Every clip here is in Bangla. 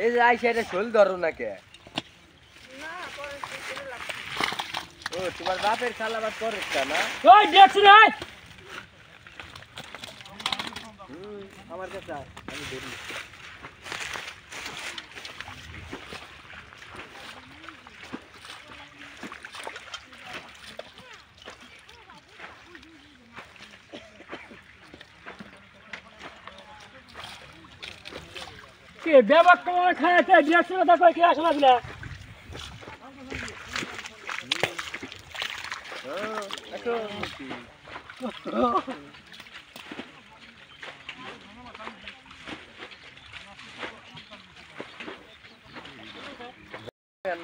এই যে আইসা এটা শোল ধরো না কে? ও তোমার বাপের খালাবাদ করে না? ওই দেখছি রে আমার কাছে আমি ধরি। কে বেবাক তোমার খাইতে দেখছি না দেখো কি আসলা দিলা একটু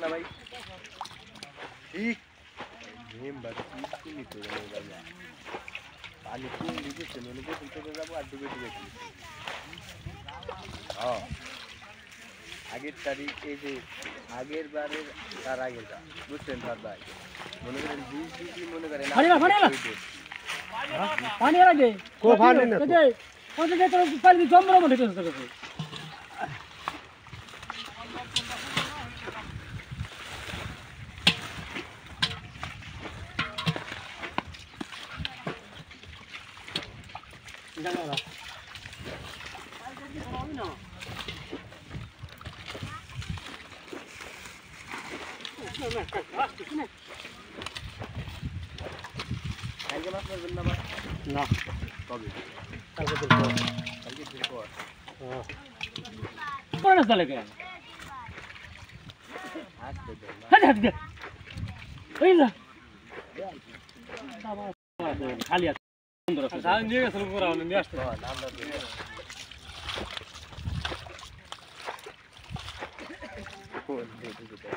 না ভাই ঠিক নেম বাড়ি কি নিতে হবে ভাই পানি কি লিখেছে মনে করতে চলে যাবো আর ডুবে ডুবে হ্যাঁ আগের তারিখ এই যে আগের বারের তার আগের বার বুঝছেন স্যার ভাই মনে করেন 20 ডিগ্রি মনে করেন পানি লাগে কো পানি না তো কোন যে তোর পানি জমরা মনে করতে হবে জানো না কালকে মাছ মারবেন না ভাই না কবে কালকে তো কালকে দিন পর কোন রাস্তা লাগে আসতে দেন না হাট হাট দে ওই না খালি আছে সুন্দর আছে সারা নিয়ে গেছিল পুরো নিয়ে আসতে নামটা দিয়ে কোন দিয়ে দিতে